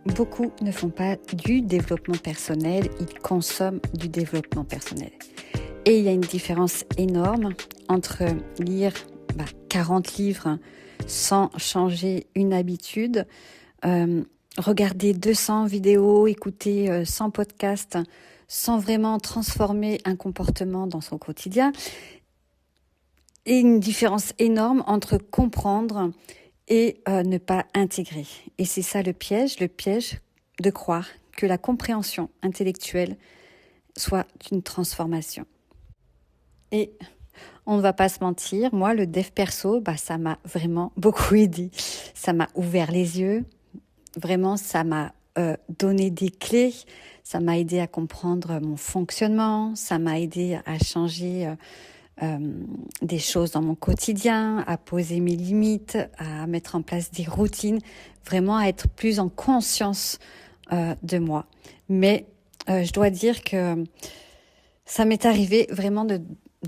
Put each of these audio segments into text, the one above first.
Beaucoup ne font pas du développement personnel, ils consomment du développement personnel. Et il y a une différence énorme entre lire 40 livres sans changer une habitude, regarder 200 vidéos, écouter 100 podcasts sans vraiment transformer un comportement dans son quotidien. Et une différence énorme entre comprendre et ne pas intégrer. Et c'est ça le piège de croire que la compréhension intellectuelle soit une transformation. Et on ne va pas se mentir, moi le dev perso, ça m'a vraiment beaucoup aidé. Ça m'a ouvert les yeux, vraiment ça m'a donné des clés, ça m'a aidé à comprendre mon fonctionnement, ça m'a aidé à changer des choses dans mon quotidien, à poser mes limites, à mettre en place des routines, vraiment à être plus en conscience de moi. Mais je dois dire que ça m'est arrivé vraiment de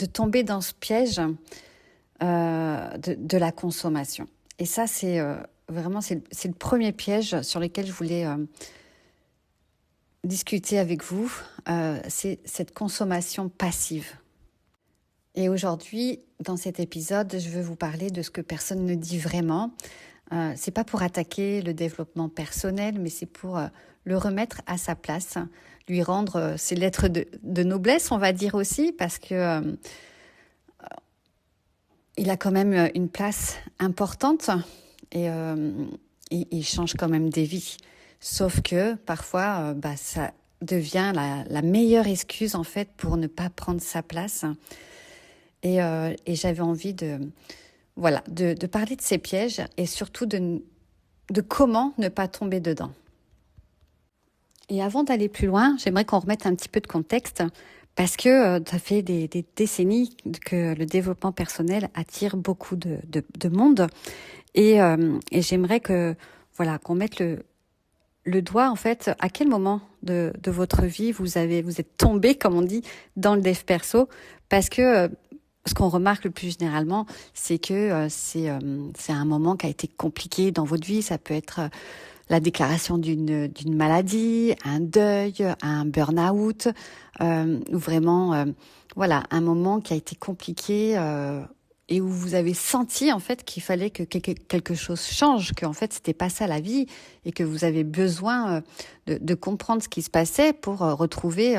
tomber dans ce piège de la consommation. Et ça, c'est vraiment c'est le premier piège sur lequel je voulais discuter avec vous. C'est cette consommation passive. Et aujourd'hui, dans cet épisode, je veux vous parler de ce que personne ne dit vraiment. C'est pas pour attaquer le développement personnel, mais c'est pour le remettre à sa place, lui rendre ses lettres de noblesse, on va dire aussi, parce que il a quand même une place importante et il change quand même des vies. Sauf que parfois, ça devient la meilleure excuse en fait pour ne pas prendre sa place. Et j'avais envie de parler de ces pièges et surtout de comment ne pas tomber dedans. Et avant d'aller plus loin, j'aimerais qu'on remette un petit peu de contexte parce que ça fait des décennies que le développement personnel attire beaucoup de monde et j'aimerais qu'on mette le doigt en fait à quel moment de votre vie vous êtes tombé, comme on dit, dans le dev perso, parce que ce qu'on remarque le plus généralement, c'est que c'est un moment qui a été compliqué dans votre vie. Ça peut être la déclaration d'une maladie, un deuil, un burn-out, ou vraiment un moment qui a été compliqué et où vous avez senti en fait qu'il fallait que quelque chose change, qu'en fait c'était pas ça la vie et que vous avez besoin de comprendre ce qui se passait pour retrouver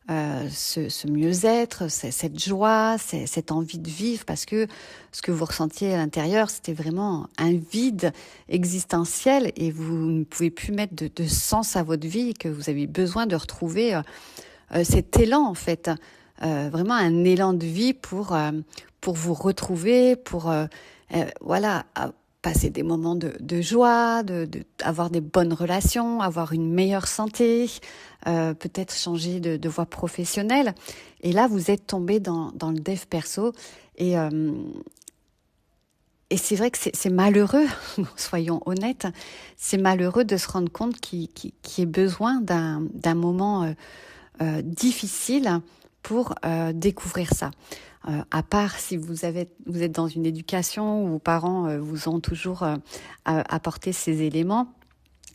ce mieux-être, cette joie, cette envie de vivre, parce que ce que vous ressentiez à l'intérieur, c'était vraiment un vide existentiel et vous ne pouvez plus mettre de sens à votre vie et que vous avez besoin de retrouver cet élan en fait, vraiment un élan de vie pour vous retrouver, pour passer des moments de joie, avoir des bonnes relations, avoir une meilleure santé, peut-être changer de voie professionnelle. Et là, vous êtes tombé dans le dev perso et c'est vrai que c'est malheureux, soyons honnêtes, c'est malheureux de se rendre compte qu'il y ait besoin d'un moment difficile pour découvrir ça. À part si vous êtes dans une éducation où vos parents vous ont toujours apporté ces éléments.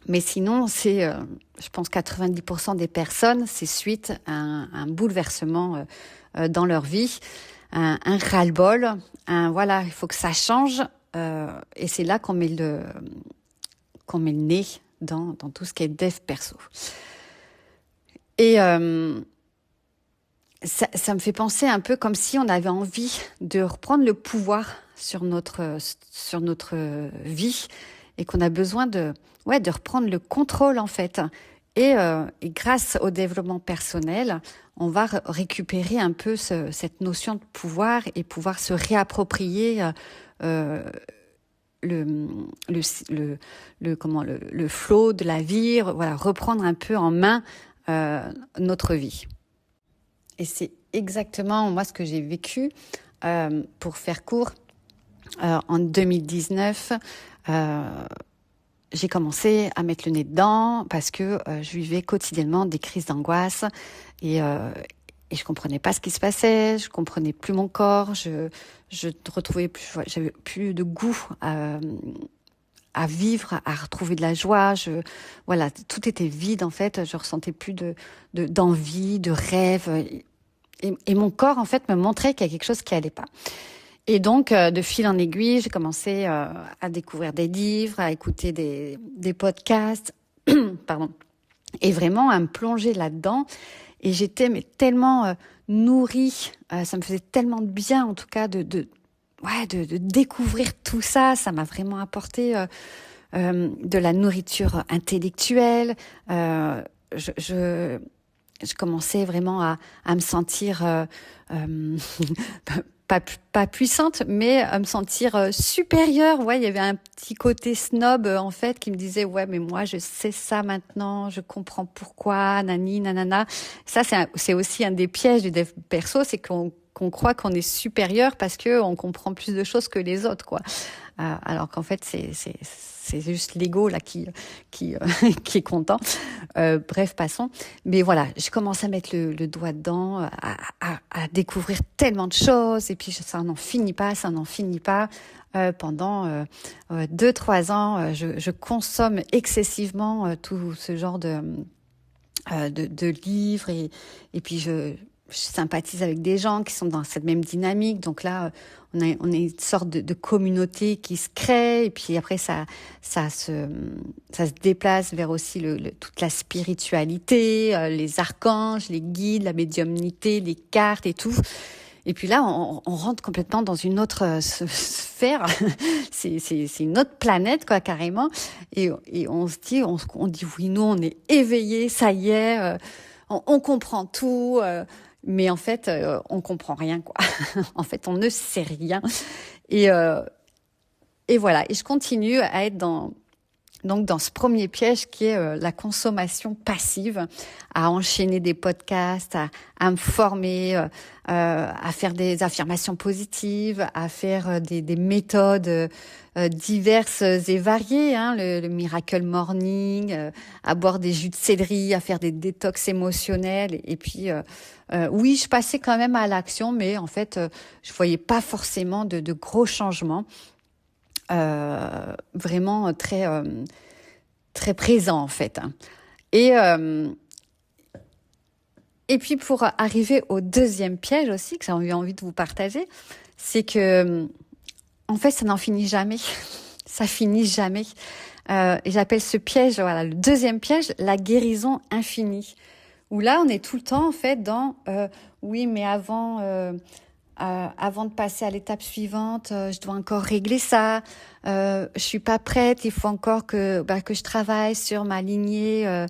Mais sinon, je pense 90% des personnes, c'est suite à un bouleversement dans leur vie, un ras-le-bol, il faut que ça change. Et c'est là qu'on met le nez dans tout ce qui est dev perso. Et ça me fait penser un peu comme si on avait envie de reprendre le pouvoir sur notre vie et qu'on a besoin de reprendre le contrôle en fait. Et grâce au développement personnel, on va récupérer un peu cette notion de pouvoir et pouvoir se réapproprier le flow de la vie, reprendre un peu en main notre vie. Et c'est exactement moi ce que j'ai vécu. Pour faire court, en 2019, j'ai commencé à mettre le nez dedans parce que je vivais quotidiennement des crises d'angoisse et je comprenais pas ce qui se passait, je comprenais plus mon corps, je retrouvais plus, j'avais plus de goût à vivre, à retrouver de la joie. Voilà, tout était vide en fait. Je ressentais plus d'envie, de rêve. Et mon corps en fait me montrait qu'il y a quelque chose qui allait pas. Et donc, de fil en aiguille, j'ai commencé à découvrir des livres, à écouter des podcasts, pardon, et vraiment à me plonger là-dedans. Et j'étais tellement nourrie, ça me faisait tellement de bien en tout cas de découvrir tout ça. Ça m'a vraiment apporté de la nourriture intellectuelle. Je commençais vraiment à me sentir pas puissante, mais à me sentir supérieure. Ouais, il y avait un petit côté snob en fait qui me disait ouais, mais moi je sais ça maintenant, je comprends pourquoi, nani nanana. Ça c'est aussi un des pièges du dev perso, c'est qu'on croit qu'on est supérieur parce que on comprend plus de choses que les autres, quoi. Alors qu'en fait c'est juste l'ego là qui qui est content. Bref, passons. Mais voilà, je commence à mettre le doigt dedans, à découvrir tellement de choses, et puis ça n'en finit pas. Pendant 2-3 ans, je consomme excessivement tout ce genre de livres, et puis je sympathise avec des gens qui sont dans cette même dynamique. Donc là, on a une sorte de communauté qui se crée, et puis après ça se déplace vers aussi toute la spiritualité, les archanges, les guides, la médiumnité, les cartes et tout. Et puis là, on rentre complètement dans une autre sphère. c'est une autre planète, quoi, carrément. Et on se dit, on dit oui, nous, on est éveillés, ça y est, on comprend tout. Mais en fait, on comprend rien, quoi. En fait, on ne sait rien. Et voilà. Et je continue à être dans ce premier piège qui est la consommation passive, à enchaîner des podcasts, à me former, à faire des affirmations positives, à faire des méthodes diverses et variées, hein, le Miracle Morning, à boire des jus de céleri, à faire des détox émotionnels. Et puis, oui, je passais quand même à l'action, mais en fait, je voyais pas forcément de gros changements. Vraiment très très présent en fait. Et puis pour arriver au deuxième piège aussi que j'ai envie de vous partager, c'est que en fait ça n'en finit jamais. Ça finit jamais. Et j'appelle ce piège, voilà, le deuxième piège, la guérison infinie. Où là on est tout le temps en fait dans oui, mais avant de passer à l'étape suivante, je dois encore régler ça. Je suis pas prête. Il faut encore que je travaille sur ma lignée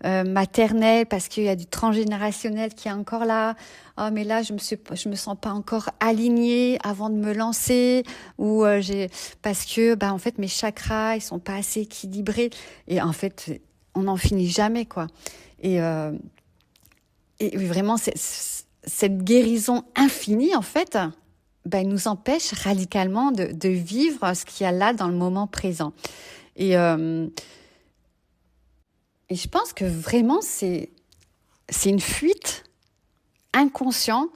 maternelle parce qu'il y a du transgénérationnel qui est encore là. Oh, mais là, je me sens pas encore alignée avant de me lancer, ou parce que en fait mes chakras ils sont pas assez équilibrés. Et en fait, on n'en finit jamais, quoi. Et vraiment, cette guérison infinie, en fait, nous empêche radicalement de vivre ce qu'il y a là dans le moment présent. Et je pense que vraiment, c'est une fuite inconsciente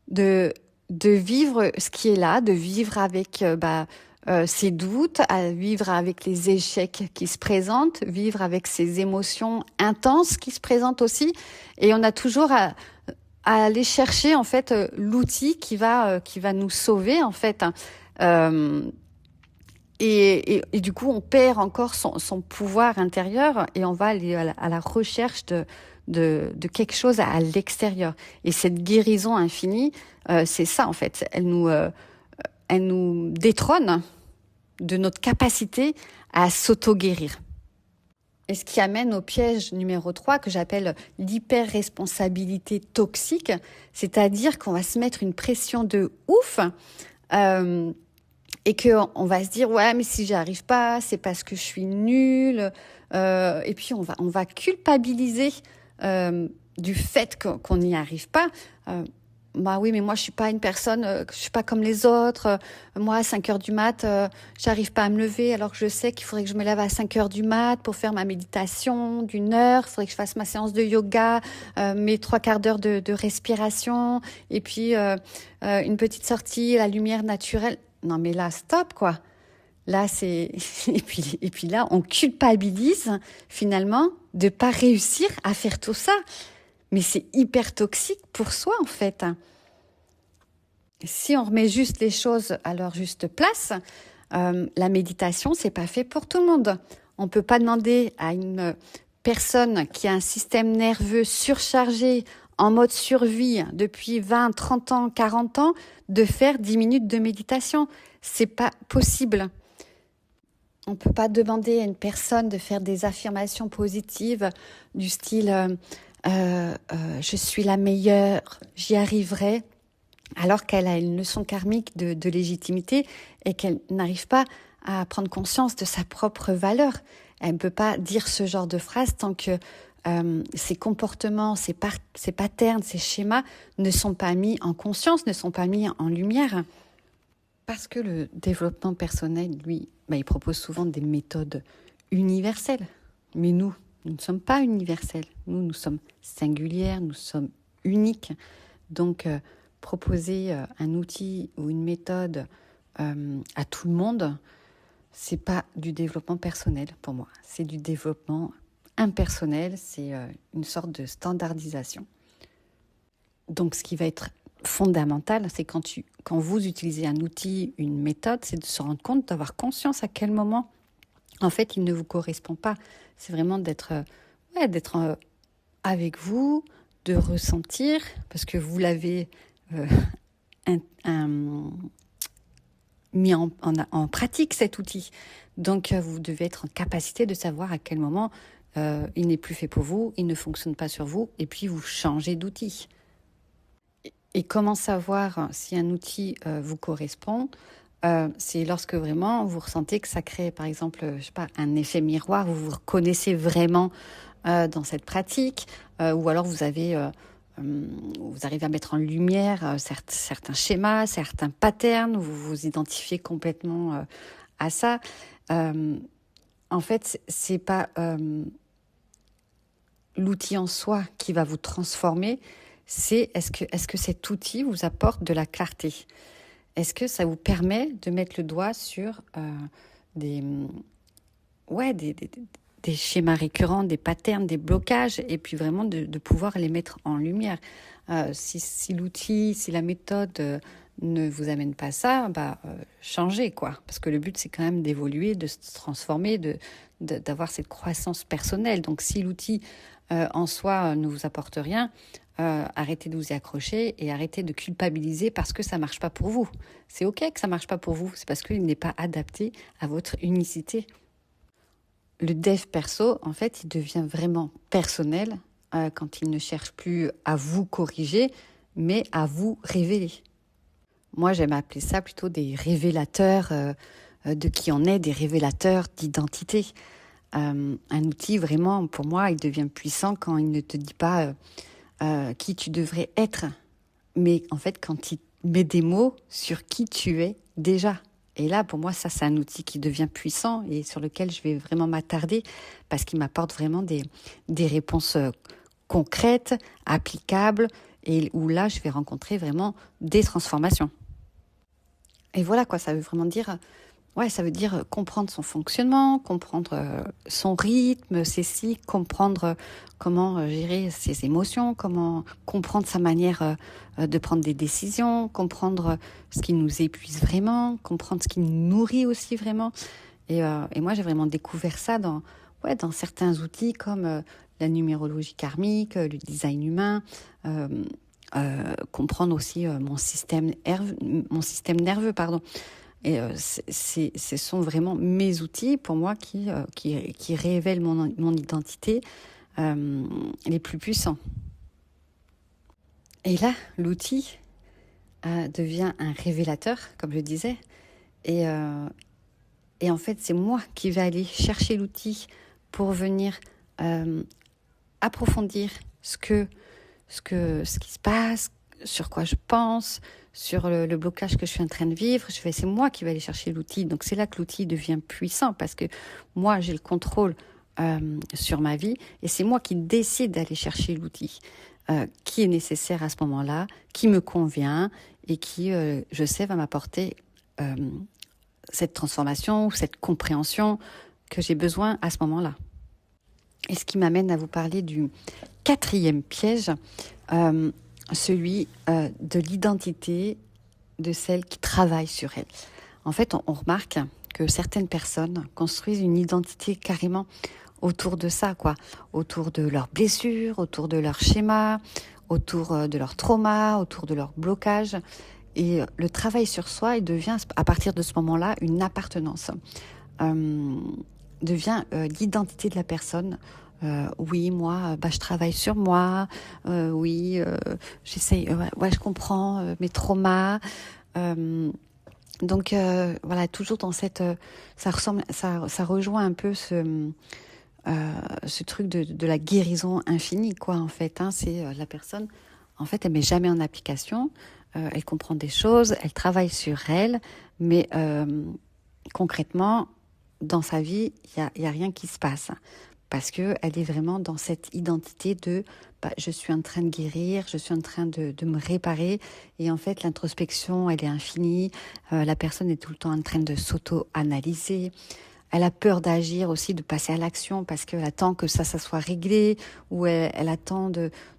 de vivre ce qui est là, de vivre avec ses doutes, à vivre avec les échecs qui se présentent, vivre avec ces émotions intenses qui se présentent aussi. Et on a toujours à aller chercher en fait l'outil qui va nous sauver en fait. Et du coup, on perd encore son pouvoir intérieur et on va aller à la recherche de quelque chose à l'extérieur. Et cette guérison infinie, c'est ça en fait. Elle nous détrône de notre capacité à s'auto-guérir. Et ce qui amène au piège numéro 3 que j'appelle l'hyper-responsabilité toxique, c'est-à-dire qu'on va se mettre une pression de ouf et qu'on va se dire « ouais, mais si j'y arrive pas, c'est parce que je suis nulle ». Et puis on va culpabiliser du fait qu'on n'y arrive pas. Oui, mais moi, je suis pas une personne, je suis pas comme les autres. Moi, à 5h du mat, j'arrive pas à me lever, alors que je sais qu'il faudrait que je me lève à 5h du mat pour faire ma méditation d'1 heure. Il faudrait que je fasse ma séance de yoga, mes 3/4 d'heure de respiration, et puis une petite sortie, la lumière naturelle. Non, mais là, stop, quoi. Là, c'est et puis là, on culpabilise finalement de pas réussir à faire tout ça. Mais c'est hyper toxique pour soi en fait. Si on remet juste les choses à leur juste place, la méditation, c'est pas fait pour tout le monde. On peut pas demander à une personne qui a un système nerveux surchargé en mode survie depuis 20, 30 ans, 40 ans de faire 10 minutes de méditation. C'est pas possible. On peut pas demander à une personne de faire des affirmations positives du style je suis la meilleure, j'y arriverai, alors qu'elle a une leçon karmique de légitimité et qu'elle n'arrive pas à prendre conscience de sa propre valeur. Elle ne peut pas dire ce genre de phrase tant que ses comportements, ses patterns, ses schémas ne sont pas mis en conscience, ne sont pas mis en lumière. Parce que le développement personnel, lui, il propose souvent des méthodes universelles. Mais nous ne sommes pas universels. Nous sommes singulières, nous sommes uniques. Donc, proposer un outil ou une méthode à tout le monde, c'est pas du développement personnel pour moi. C'est du développement impersonnel, c'est une sorte de standardisation. Donc, ce qui va être fondamental, c'est quand vous utilisez un outil, une méthode, c'est de se rendre compte, d'avoir conscience à quel moment, en fait, il ne vous correspond pas. C'est vraiment d'être avec vous, de ressentir, parce que vous l'avez mis en pratique cet outil. Donc, vous devez être en capacité de savoir à quel moment il n'est plus fait pour vous, il ne fonctionne pas sur vous, et puis vous changez d'outil. Et comment savoir si un outil vous correspond ? C'est lorsque vraiment vous ressentez que ça crée, par exemple, un effet miroir, vous vous reconnaissez vraiment dans cette pratique, ou alors vous arrivez à mettre en lumière certains schémas, certains patterns, vous vous identifiez complètement à ça. En fait, c'est pas l'outil en soi qui va vous transformer, c'est est-ce que cet outil vous apporte de la clarté ? Est-ce que ça vous permet de mettre le doigt sur des schémas récurrents, des patterns, des blocages, et puis vraiment de pouvoir les mettre en lumière. Si l'outil, si la méthode ne vous amène pas ça, changez quoi. Parce que le but, c'est quand même d'évoluer, de se transformer, d'avoir cette croissance personnelle. Donc si l'outil en soi ne vous apporte rien, arrêtez de vous y accrocher et arrêtez de culpabiliser parce que ça marche pas pour vous. C'est ok que ça marche pas pour vous, c'est parce qu'il n'est pas adapté à votre unicité. Le dev perso, en fait, il devient vraiment personnel quand il ne cherche plus à vous corriger, mais à vous révéler. Moi, j'aime appeler ça plutôt des révélateurs de qui on est, des révélateurs d'identité. Un outil, vraiment, pour moi, il devient puissant quand il ne te dit pas qui tu devrais être, mais en fait, quand il met des mots sur qui tu es déjà. Et là, pour moi, ça, c'est un outil qui devient puissant et sur lequel je vais vraiment m'attarder parce qu'il m'apporte vraiment des réponses concrètes, applicables et où là, je vais rencontrer vraiment des transformations. Et voilà quoi, ça veut vraiment dire... ça veut dire comprendre son fonctionnement, comprendre son rythme, ses cycles, comprendre comment gérer ses émotions, comment comprendre sa manière de prendre des décisions, comprendre ce qui nous épuise vraiment, comprendre ce qui nous nourrit aussi vraiment. Et moi, j'ai vraiment découvert ça dans certains outils comme la numérologie karmique, le design humain, comprendre aussi mon système nerveux, pardon. Et ce sont vraiment mes outils, pour moi, qui révèlent mon identité les plus puissants. Et là, l'outil devient un révélateur, comme je disais. Et en fait, c'est moi qui vais aller chercher l'outil pour venir approfondir ce qui se passe, sur quoi je pense, sur le blocage que je suis en train de vivre. C'est moi qui vais aller chercher l'outil. Donc c'est là que l'outil devient puissant parce que moi j'ai le contrôle sur ma vie et c'est moi qui décide d'aller chercher l'outil qui est nécessaire à ce moment-là, qui me convient et qui, je sais, va m'apporter cette transformation ou cette compréhension que j'ai besoin à ce moment-là. Et ce qui m'amène à vous parler du 4e piège, celui de l'identité de celle qui travaille sur elle. En fait, on remarque que certaines personnes construisent une identité carrément autour de ça, quoi, autour de leurs blessures, autour de leurs schémas, autour de leurs traumas, autour de leurs blocages. Et le travail sur soi, il devient à partir de ce moment-là une appartenance, devient l'identité de la personne. Oui, moi, je travaille sur moi. Oui, j'essaye. Ouais, je comprends mes traumas. Donc voilà, toujours dans cette, ça rejoint un peu ce truc de la guérison infinie, quoi, en fait. Hein, c'est la personne, en fait, elle met jamais en application. Elle comprend des choses, elle travaille sur elle, mais concrètement, dans sa vie, il y a rien qui se passe. Parce qu'elle est vraiment dans cette identité de je suis en train de guérir, je suis en train de me réparer. Et en fait, l'introspection, elle est infinie. La personne est tout le temps en train de s'auto-analyser. Elle a peur d'agir aussi, de passer à l'action parce qu'elle attend que ça soit réglé ou elle attend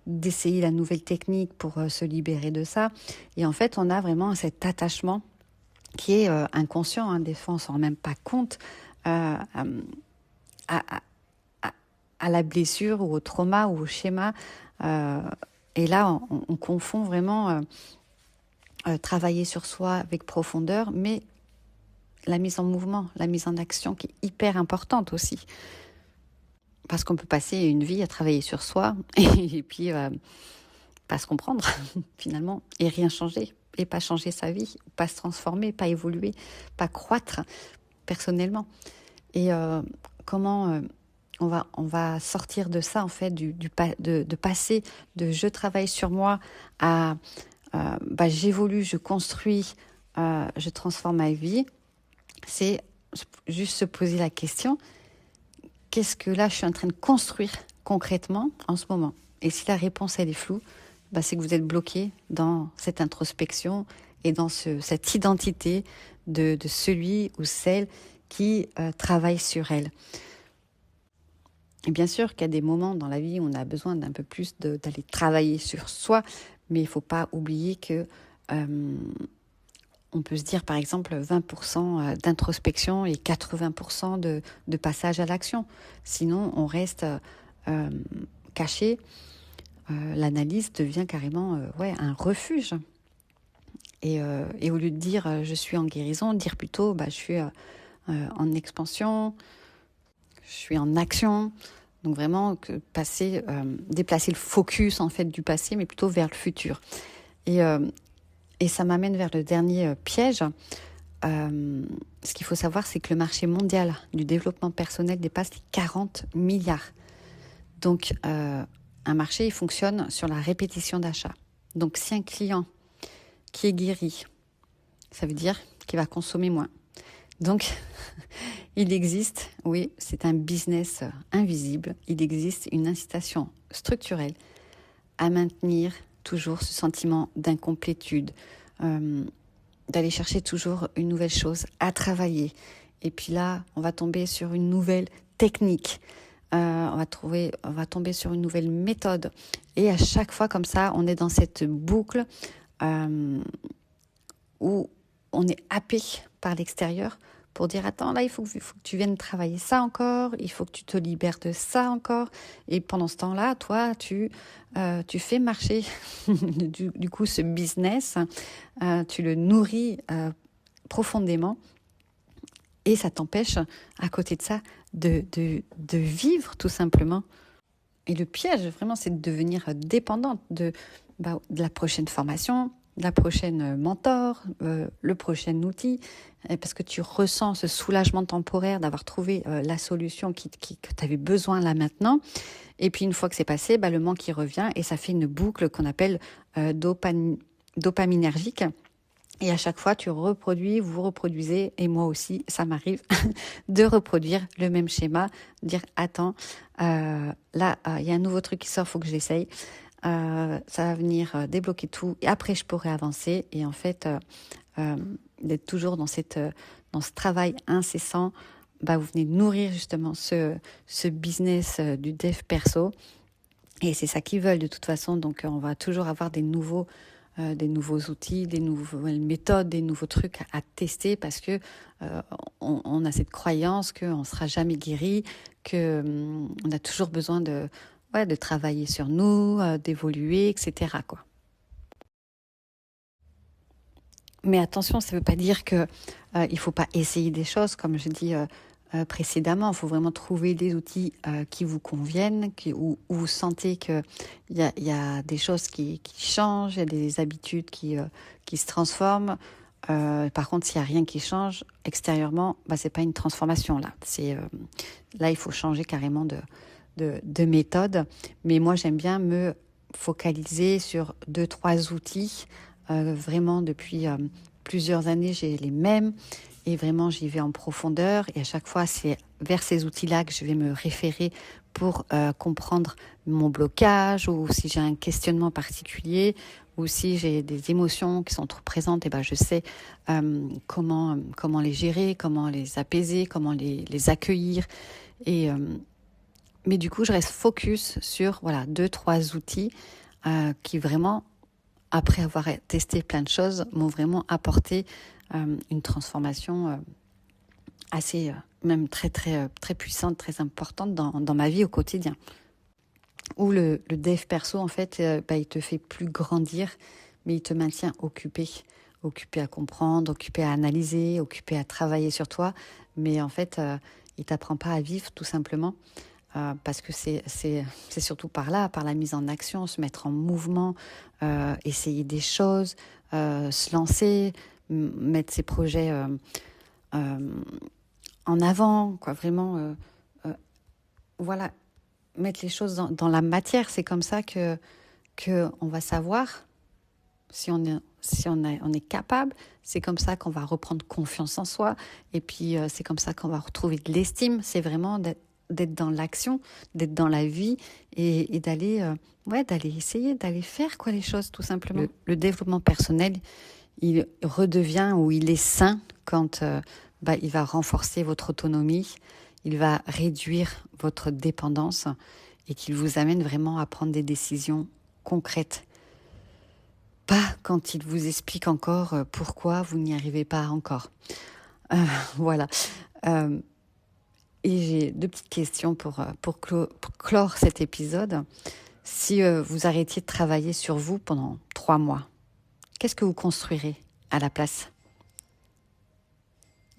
d'essayer la nouvelle technique pour se libérer de ça. Et en fait, on a vraiment cet attachement qui est inconscient. Hein, des fois, on ne s'en rend même pas compte à la blessure ou au trauma ou au schéma. Et là, on confond vraiment travailler sur soi avec profondeur, mais la mise en mouvement, la mise en action qui est hyper importante aussi. Parce qu'on peut passer une vie à travailler sur soi et puis pas se comprendre finalement et rien changer. Et pas changer sa vie, pas se transformer, pas évoluer, pas croître personnellement. Et comment on va sortir de ça, en fait, de passer de je travaille sur moi à j'évolue, je construis, je transforme ma vie. C'est juste se poser la question, qu'est-ce que là je suis en train de construire concrètement en ce moment? Et si la réponse elle est floue, c'est que vous êtes bloqué dans cette introspection et dans cette identité de celui ou celle qui travaille sur elle. Et bien sûr qu'il y a des moments dans la vie où on a besoin d'un peu plus d'aller travailler sur soi, mais il ne faut pas oublier que on peut se dire par exemple 20% d'introspection et 80% de passage à l'action. Sinon, on reste caché. L'analyse devient carrément un refuge. Et au lieu de dire je suis en guérison, dire plutôt je suis en expansion, je suis en action. Donc vraiment déplacer le focus en fait du passé, mais plutôt vers le futur. Et ça m'amène vers le dernier piège. Ce qu'il faut savoir, c'est que le marché mondial du développement personnel dépasse les 40 milliards. Donc un marché, il fonctionne sur la répétition d'achat. Donc si un client qui est guéri, ça veut dire qu'il va consommer moins. Donc, il existe, oui, c'est un business invisible, il existe une incitation structurelle à maintenir toujours ce sentiment d'incomplétude, d'aller chercher toujours une nouvelle chose à travailler. Et puis là, on va tomber sur une nouvelle technique, on va tomber sur une nouvelle méthode. Et à chaque fois comme ça, on est dans cette boucle où on est happé par l'extérieur pour dire attends, là il faut que tu viennes travailler ça encore, il faut que tu te libères de ça encore, et pendant ce temps-là toi tu fais marcher du coup ce business, tu le nourris profondément, et ça t'empêche à côté de ça de vivre tout simplement. Et le piège vraiment, c'est de devenir dépendante de la prochaine formation, de la prochaine mentor, le prochain outil, parce que tu ressens ce soulagement temporaire d'avoir trouvé la solution que tu avais besoin là maintenant. Et puis une fois que c'est passé, le manque qui revient et ça fait une boucle qu'on appelle dopaminergique. Et à chaque fois, vous reproduisez, et moi aussi, ça m'arrive, de reproduire le même schéma, dire attends, là, il y a un nouveau truc qui sort, faut que je l'essaye. Ça va venir débloquer tout et après je pourrai avancer, et en fait d'être toujours dans dans ce travail incessant, vous venez nourrir justement ce business du dev perso. Et c'est ça qu'ils veulent de toute façon. Donc, on va toujours avoir des nouveaux outils, des nouvelles méthodes, des nouveaux trucs à tester parce que on a cette croyance qu'on ne sera jamais guéri, qu'on a toujours besoin de travailler sur nous, d'évoluer, etc., quoi. Mais attention, ça ne veut pas dire qu'il ne faut pas essayer des choses, comme je dis précédemment. Il faut vraiment trouver des outils qui vous conviennent, où vous sentez qu'il y a des choses qui changent, il y a des habitudes qui se transforment. Par contre, s'il n'y a rien qui change extérieurement, ce n'est pas une transformation. Là, il faut changer carrément de méthode. Mais moi, j'aime bien me focaliser sur 2-3 outils. Vraiment, depuis plusieurs années, j'ai les mêmes. Et vraiment, j'y vais en profondeur. Et à chaque fois, c'est vers ces outils-là que je vais me référer pour comprendre mon blocage ou si j'ai un questionnement particulier ou si j'ai des émotions qui sont trop présentes. Et je sais comment les gérer, comment les apaiser, comment les accueillir. Mais du coup, je reste focus sur 2-3 outils qui vraiment, après avoir testé plein de choses, m'ont vraiment apporté une transformation assez, même très, très, très puissante, très importante dans ma vie au quotidien. Où le dev perso, en fait, il te fait plus grandir, mais il te maintient occupé à comprendre, occupé à analyser, occupé à travailler sur toi. Mais en fait, il t'apprend pas à vivre, tout simplement. Parce que c'est surtout par la mise en action, se mettre en mouvement, essayer des choses, se lancer, mettre ses projets en avant, quoi, vraiment, mettre les choses dans la matière. C'est comme ça que on va savoir si on est capable. C'est comme ça qu'on va reprendre confiance en soi. Et puis, c'est comme ça qu'on va retrouver de l'estime. C'est vraiment d'être dans l'action, d'être dans la vie et d'aller essayer, d'aller faire les choses, tout simplement. Le développement personnel, il redevient ou il est sain quand il va renforcer votre autonomie, il va réduire votre dépendance et qu'il vous amène vraiment à prendre des décisions concrètes. Pas quand il vous explique encore pourquoi vous n'y arrivez pas encore. Voilà. Et j'ai 2 petites questions pour clore cet épisode. Si vous arrêtiez de travailler sur vous pendant 3 mois, qu'est-ce que vous construirez à la place ?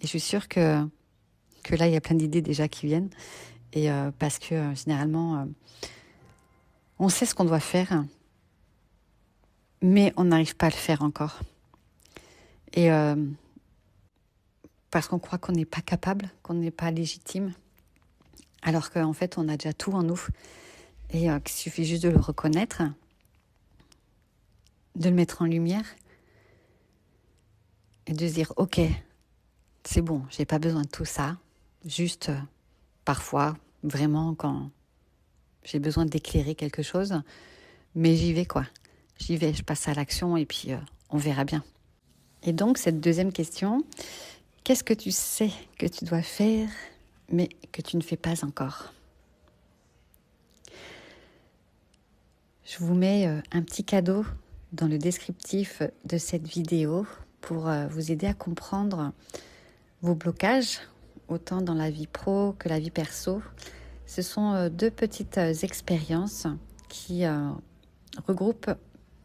Et je suis sûre que là, il y a plein d'idées déjà qui viennent. Et parce que généralement, on sait ce qu'on doit faire, mais on n'arrive pas à le faire encore. Et parce qu'on croit qu'on n'est pas capable, qu'on n'est pas légitime, alors qu'en fait, on a déjà tout en nous. Et qu'il suffit juste de le reconnaître, de le mettre en lumière, et de se dire, ok, c'est bon, j'ai pas besoin de tout ça. Juste, parfois, vraiment, quand j'ai besoin d'éclairer quelque chose, mais j'y vais, J'y vais, je passe à l'action et puis on verra bien. Et donc, cette 2e question, qu'est-ce que tu sais que tu dois faire, mais que tu ne fais pas encore ? Je vous mets un petit cadeau dans le descriptif de cette vidéo pour vous aider à comprendre vos blocages, autant dans la vie pro que la vie perso. Ce sont 2 petites expériences qui regroupent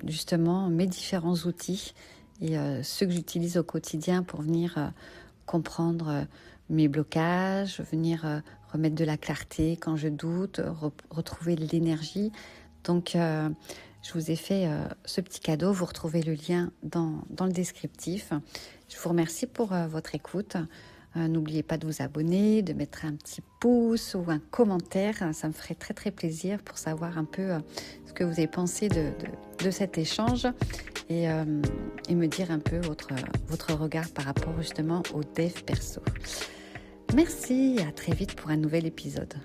justement mes différents outils et ceux que j'utilise au quotidien pour venir comprendre mes blocages, venir remettre de la clarté quand je doute, retrouver de l'énergie. Donc, je vous ai fait ce petit cadeau. Vous retrouvez le lien dans le descriptif. Je vous remercie pour votre écoute. N'oubliez pas de vous abonner, de mettre un petit pouce ou un commentaire. Ça me ferait très très plaisir pour savoir un peu ce que vous avez pensé de cet échange et me dire un peu votre regard par rapport justement au dev perso. Merci et à très vite pour un nouvel épisode.